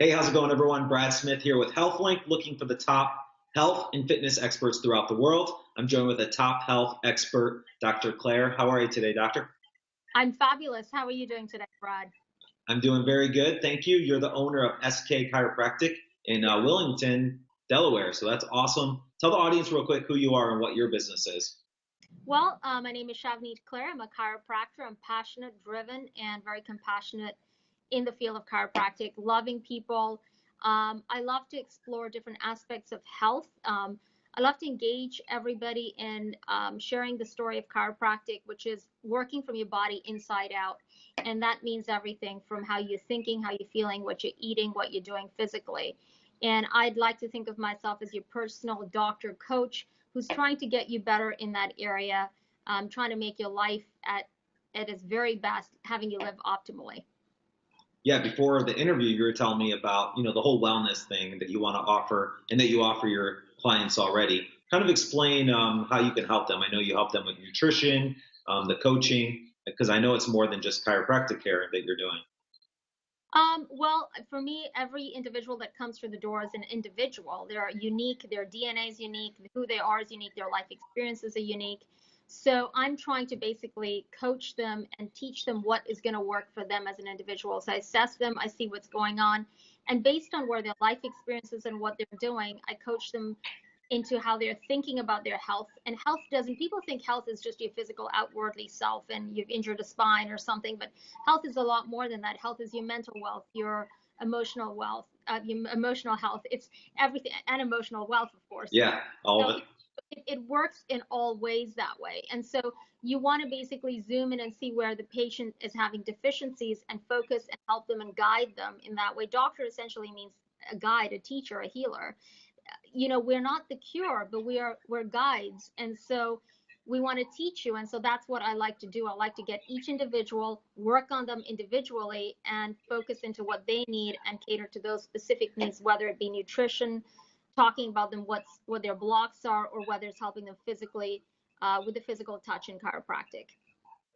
Hey, how's it going, everyone? Brad Smith here with HealthLink, looking for the top health and fitness experts throughout the world. I'm joined with a top health expert, Dr. Kler. How are you today, doctor? I'm fabulous. How are you doing today, Brad? I'm doing very good, thank you. You're the owner of SK Chiropractic in Willington, Delaware, so that's awesome. Tell the audience real quick who you are and what your business is. Well, my name is Shavneet Kler. I'm a chiropractor. I'm passionate, driven, and very compassionate in the field of chiropractic, loving people. I love to explore different aspects of health. I love to engage everybody in sharing the story of chiropractic, which is working from your body inside out. And that means everything from how you're thinking, how you're feeling, what you're eating, what you're doing physically. And I'd like to think of myself as your personal doctor coach who's trying to get you better in that area, trying to make your life at its very best, having you live optimally. Yeah, before the interview, you were telling me about, the whole wellness thing that you want to offer and that you offer your clients already. Kind of explain how you can help them. I know you help them with nutrition, the coaching, because I know it's more than just chiropractic care that you're doing. Well, for me, every individual that comes through the door is an individual. They're unique, their DNA is unique, who they are is unique, their life experiences are unique. So I'm trying to basically coach them and teach them what is going to work for them as an individual. So I assess them, I see what's going on, and based on where their life experiences and what they're doing, I coach them into how they're thinking about their health. And health doesn't, people think health is just your physical outwardly self and you've injured a spine or something, but health is a lot more than that. Health is your mental wealth, your emotional wealth, your emotional health. It's everything, and emotional wealth, of course. Yeah, all So of it. it works in all ways that way. And so you want to basically zoom in and see where the patient is having deficiencies and focus and help them and guide them in that way. Doctor essentially means a guide, a teacher, a healer. We're not the cure, but we're guides. And so we want to teach you. And so that's what I like to do. I like to get each individual, work on them individually and focus into what they need and cater to those specific needs, whether it be nutrition, talking about them, what their blocks are, or whether it's helping them physically with the physical touch in chiropractic.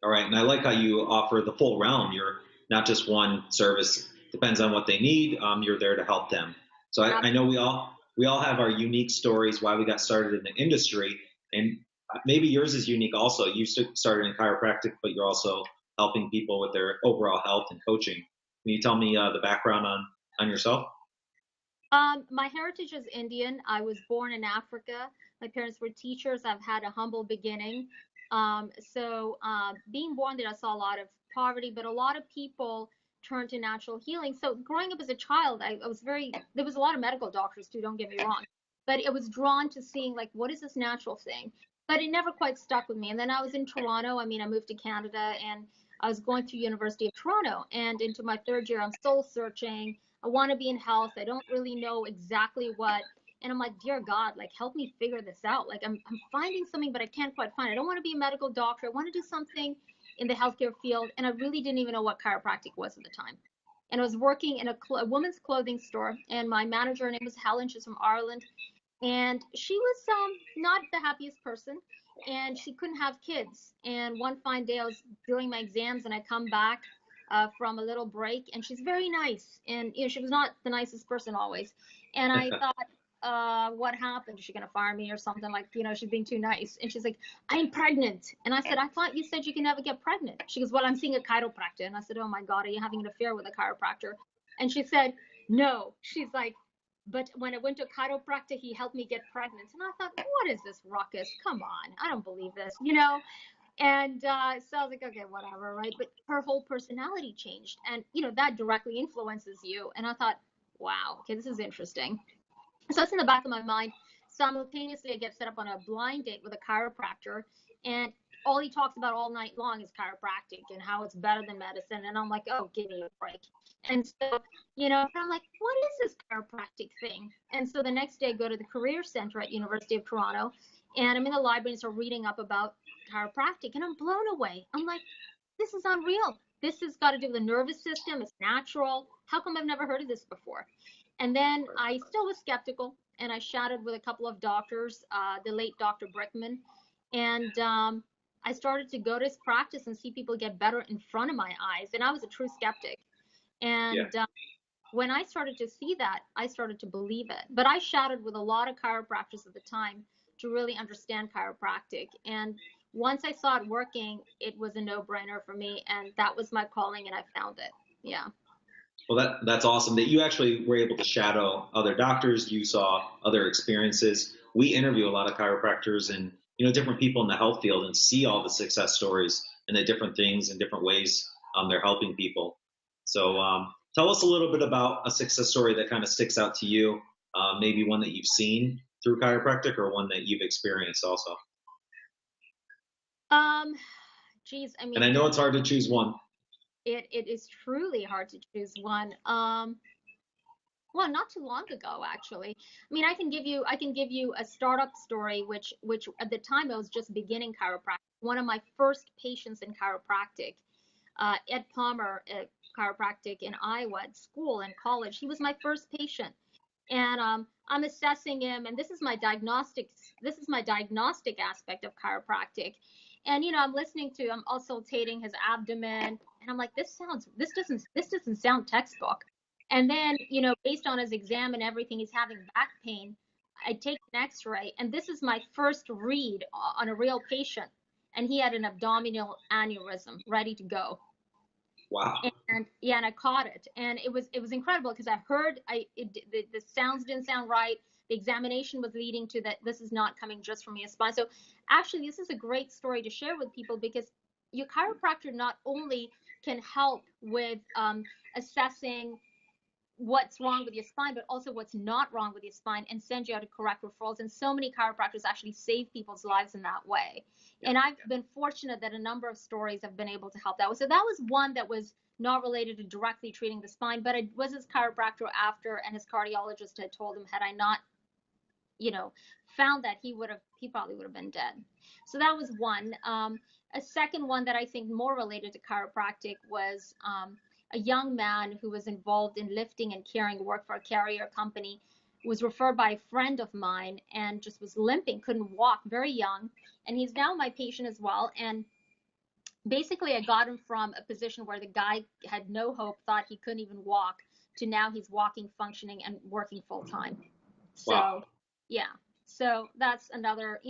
All right, and I like how you offer the full realm. You're not just one service. Depends on what they need. You're there to help them. So I know we all have our unique stories why we got started in the industry, and maybe yours is unique also. You started in chiropractic, but you're also helping people with their overall health and coaching. Can you tell me the background on yourself? My heritage is Indian. I was born in Africa. My parents were teachers. I've had a humble beginning. Being born there, I saw a lot of poverty, but a lot of people turn to natural healing. So growing up as a child, there was a lot of medical doctors too, don't get me wrong, but it was drawn to seeing like, what is this natural thing? But it never quite stuck with me. And then I was in Toronto. I mean, I moved to Canada and I was going through University of Toronto, and into my third year, I'm soul searching. I want to be in health. I don't really know exactly what. And I'm like, dear God, like, help me figure this out. Like, I'm finding something, but I can't quite find it. I don't want to be a medical doctor. I want to do something in the healthcare field. And I really didn't even know what chiropractic was at the time. And I was working in a woman's clothing store. And my manager, her name was Helen. She's from Ireland. And she was not the happiest person. And she couldn't have kids. And one fine day, I was doing my exams and I come back from a little break, and she's very nice. And she was not the nicest person always. And I thought, what happened? Is she gonna fire me or something? Like, she's being too nice. And she's like, I'm pregnant. And I said, I thought you said you can never get pregnant. She goes, well, I'm seeing a chiropractor. And I said, oh my God, are you having an affair with a chiropractor? And she said, no. She's like, but when I went to a chiropractor, he helped me get pregnant. And I thought, what is this ruckus? Come on, I don't believe this. And so I was like, okay, whatever, right? But her whole personality changed, and that directly influences you. And I thought, wow, okay, this is interesting. So it's in the back of my mind. Simultaneously, I get set up on a blind date with a chiropractor, and all he talks about all night long is chiropractic and how it's better than medicine. And I'm like, oh, give me a break. And so, I'm like, what is this chiropractic thing? And so the next day, I go to the Career Center at University of Toronto, and I'm in the library and start reading up about chiropractic, and I'm blown away. I'm like, this is unreal. This has got to do with the nervous system. It's natural. How come I've never heard of this before? And then I still was skeptical, and I chatted with a couple of doctors, the late Dr. Brickman, and I started to go to his practice and see people get better in front of my eyes. And I was a true skeptic. Yeah. And when I started to see that, I started to believe it. But I shouted with a lot of chiropractors at the time to really understand chiropractic. And once I saw it working, it was a no-brainer for me, and that was my calling, and I found it. Yeah. Well, that's awesome that you actually were able to shadow other doctors. You saw other experiences. We interview a lot of chiropractors and different people in the health field and see all the success stories and the different things and different ways they're helping people. So tell us a little bit about a success story that kind of sticks out to you, maybe one that you've seen through chiropractic or one that you've experienced also. Geez, I And I mean, know it's hard to choose one. it is truly hard to choose one. Well, not too long ago, actually. I mean, I can give you a startup story, which at the time I was just beginning chiropractic. One of my first patients in chiropractic, Ed Palmer, chiropractic in Iowa at school and college. He was my first patient, and I'm assessing him, and this is my diagnostic. This is my diagnostic aspect of chiropractic, and I'm listening to, I'm auscultating his abdomen, and I'm like, this doesn't sound textbook. And then, based on his exam and everything, he's having back pain. I take an X-ray, and this is my first read on a real patient, and he had an abdominal aneurysm ready to go. Wow. And yeah, and I caught it, and it was incredible because I heard the sounds didn't sound right. The examination was leading to that this is not coming just from your spine. So actually, this is a great story to share with people because your chiropractor not only can help with assessing what's wrong with your spine, but also what's not wrong with your spine and send you out to correct referrals. And so many chiropractors actually save people's lives in that way. And I've been fortunate that a number of stories have been able to help that. So that was one that was not related to directly treating the spine, but it was his chiropractor after, and his cardiologist had told him, had I not, found that, he probably would have been dead. So that was one. A second one that I think more related to chiropractic was a young man who was involved in lifting and carrying work for a carrier company, was referred by a friend of mine and just was limping, couldn't walk, very young. And he's now my patient as well. And basically, I got him from a position where the guy had no hope, thought he couldn't even walk, to now he's walking, functioning, and working full time. So, Wow. yeah. So that's another,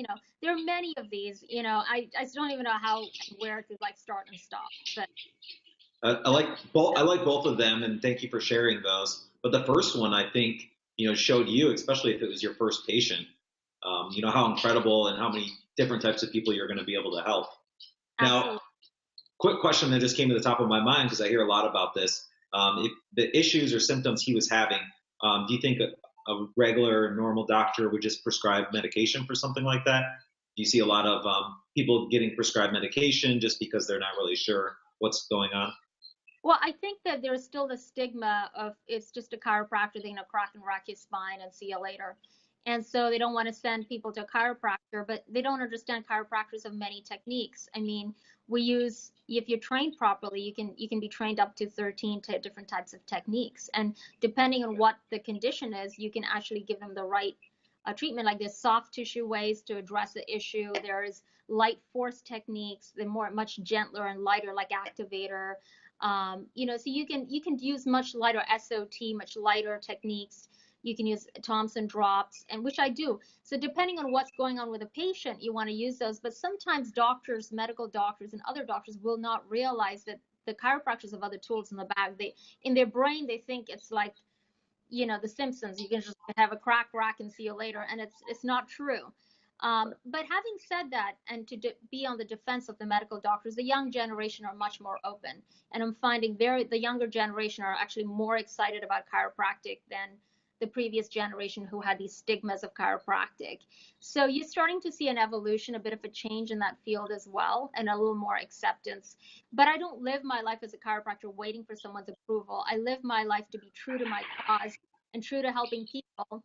there are many of these, I just don't even know how and where to like start and stop. But I like both. I like both of them, and thank you for sharing those. But the first one, I think, showed you, especially if it was your first patient, how incredible and how many different types of people you're going to be able to help. absolutely. Now, quick question that just came to the top of my mind because I hear a lot about this. If the issues or symptoms he was having, do you think a regular, normal doctor would just prescribe medication for something like that? Do you see a lot of people getting prescribed medication just because they're not really sure what's going on? Well, I think that there's still the stigma of it's just a chiropractor, they're going to crack and rack your spine and see you later. And so they don't want to send people to a chiropractor, but they don't understand chiropractors have many techniques. I mean, if you're trained properly, you can be trained up to 13 different types of techniques. And depending on what the condition is, you can actually give them the right treatment. Like there's soft tissue ways to address the issue. There's light force techniques. They're much gentler and lighter, like activator. So you can use much lighter SOT, much lighter techniques. You can use Thompson drops, and which I do. So depending on what's going on with a patient, you want to use those. But sometimes doctors, medical doctors, and other doctors will not realize that the chiropractors have other tools in the bag. In their brain, they think it's like, the Simpsons. You can just have a crack rack and see you later, and it's not true. But having said that, and to be on the defense of the medical doctors, the young generation are much more open, and I'm finding the younger generation are actually more excited about chiropractic than the previous generation who had these stigmas of chiropractic. So you're starting to see an evolution, a bit of a change in that field as well, and a little more acceptance. But I don't live my life as a chiropractor waiting for someone's approval. I live my life to be true to my cause and true to helping people,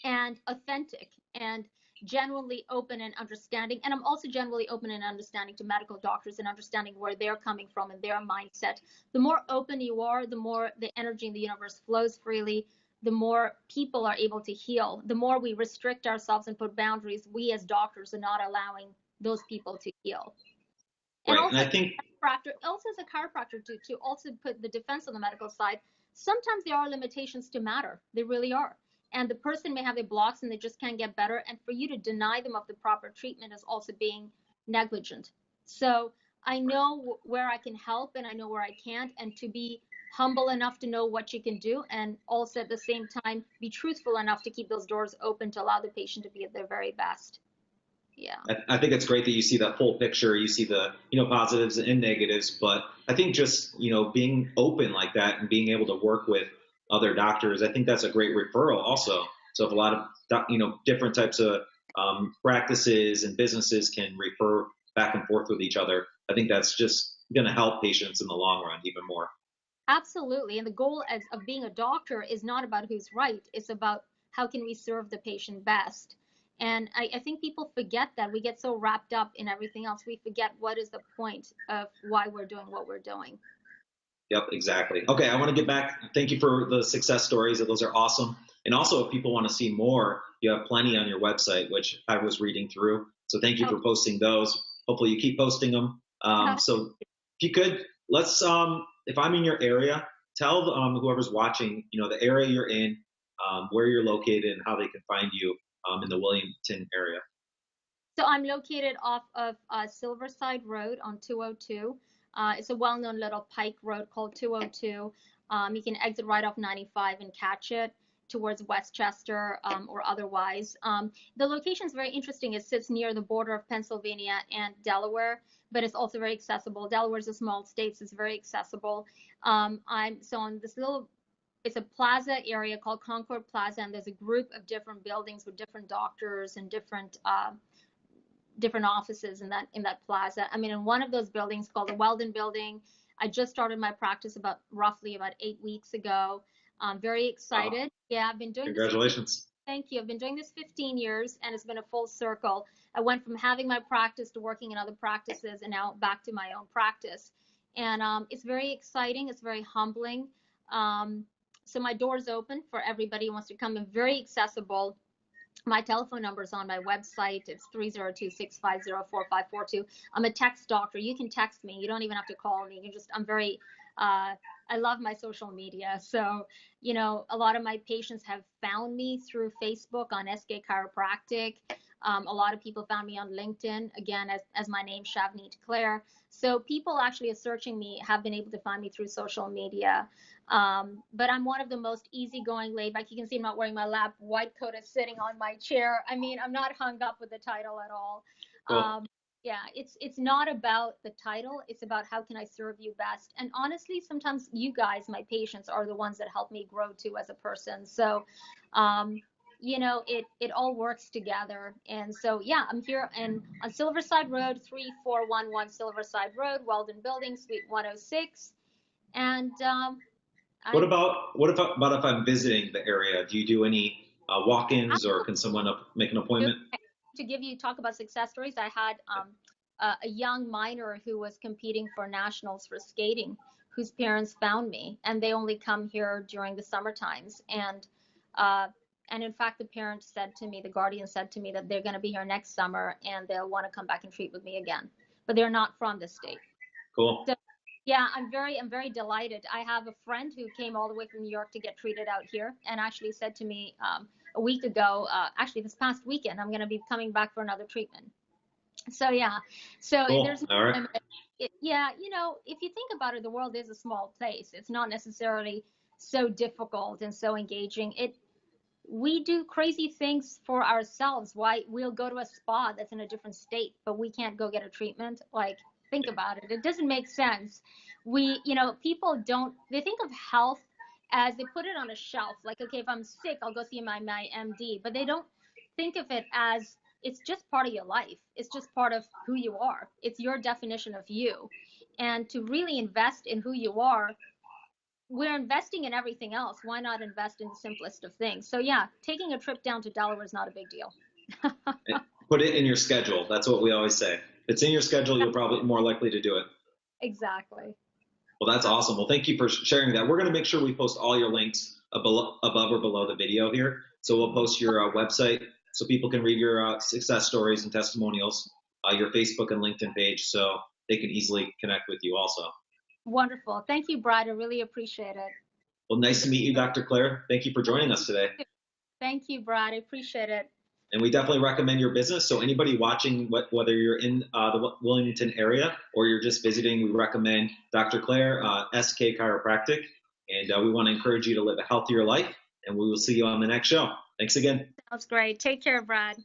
and authentic and genuinely open and understanding. And I'm also generally open and understanding to medical doctors and understanding where they're coming from and their mindset. The more open you are, the more the energy in the universe flows freely, the more people are able to heal. The more we restrict ourselves and put boundaries, we as doctors are not allowing those people to heal. And Right. And also, I think, as a chiropractor, to also put the defense on the medical side, sometimes there are limitations to matter. They really are. And the person may have their blocks and they just can't get better. And for you to deny them of the proper treatment is also being negligent. So I know where I can help and I know where I can't, and to be humble enough to know what you can do, and also at the same time be truthful enough to keep those doors open to allow the patient to be at their very best. Yeah. I think it's great that you see that full picture. You see the, positives and negatives, but I think just, being open like that and being able to work with other doctors, I think that's a great referral also. So if a lot of, different types of practices and businesses can refer back and forth with each other, I think that's just going to help patients in the long run even more. Absolutely. And the goal of being a doctor is not about who's right. It's about how can we serve the patient best. And I think people forget that. We get so wrapped up in everything else, we forget what is the point of why we're doing what we're doing. Yep, exactly. Okay, I want to get back. Thank you for the success stories. Those are awesome. And also, if people want to see more, you have plenty on your website, which I was reading through. So thank you for posting those. Hopefully you keep posting them. So if you could, let's, if I'm in your area, tell whoever's watching, the area you're in, where you're located, and how they can find you in the Williamton area. So I'm located off of Silverside Road on 202. It's a well-known little pike road called 202. You can exit right off 95 and catch it towards Westchester or otherwise. The location is very interesting. It sits near the border of Pennsylvania and Delaware, but it's also very accessible. Delaware is a small state, so it's very accessible. I'm on this little, it's a plaza area called Concord Plaza, and there's a group of different buildings with different doctors and different offices in that plaza. I mean, in one of those buildings called the Weldon Building, I just started my practice roughly about 8 weeks ago. I'm very excited. Wow. Yeah, I've been doing Congratulations. Thank you. I've been doing this 15 years, and it's been a full circle. I went from having my practice to working in other practices, and now back to my own practice. And it's very exciting. It's very humbling. So my door's open for everybody who wants to come, and very accessible. My telephone number is on my website. It's 302-650-4542. I'm a text doctor. You can text me. You don't even have to call me. I love my social media. So, a lot of my patients have found me through Facebook on SK Chiropractic. A lot of people found me on LinkedIn, again, as my name, Shavneet Kler. So people actually are searching me, have been able to find me through social media. But I'm one of the most easygoing, laid back. You can see I'm not wearing my lab. White coat is sitting on my chair. I mean, I'm not hung up with the title at all. Cool. Yeah, it's not about the title. It's about how can I serve you best. And honestly, sometimes you guys, my patients, are the ones that help me grow too as a person. So, it all works together. And so, yeah, I'm here on Silverside Road, 3411 Silverside Road, Weldon Building, Suite 106. And what about if I'm visiting the area? Do you do any walk-ins, or can someone make an appointment? To talk about success stories, I had a young minor who was competing for nationals for skating, whose parents found me, and they only come here during the summer times. And in fact, the guardian said to me that they're going to be here next summer and they'll want to come back and treat with me again, but they're not from the state. Cool. So, yeah, I'm very delighted. I have a friend who came all the way from New York to get treated out here, and actually said to me a week ago, actually this past weekend, I'm going to be coming back for another treatment. So yeah, so cool. There's all right. if you think about it, the world is a small place. It's not necessarily so difficult and so engaging. We do crazy things for ourselves. Why we'll go to a spa that's in a different state, but we can't go get a treatment? Like, think about it. It doesn't make sense. People they think of health as they put it on a shelf. Like, okay, if I'm sick, I'll go see my MD, but they don't think of it as it's just part of your life. It's just part of who you are. It's your definition of you. And to really invest in who you are, we're investing in everything else. Why not invest in the simplest of things? So yeah, taking a trip down to Delaware is not a big deal. Put it in your schedule. That's what we always say. If it's in your schedule, you're probably more likely to do it. Exactly. Well, that's awesome. Well, thank you for sharing that. We're going to make sure we post all your links above or below the video here. So we'll post your website so people can read your success stories and testimonials, your Facebook and LinkedIn page, so they can easily connect with you also. Wonderful. Thank you, Brad. I really appreciate it. Well, nice to meet you, Dr. Kler. Thank you for joining us today. Thank you, Brad. I appreciate it. And we definitely recommend your business. So anybody watching, whether you're in the Wilmington area or you're just visiting, we recommend Dr. Kler, SK Chiropractic. And we want to encourage you to live a healthier life. And we will see you on the next show. Thanks again. Sounds great. Take care, Brad.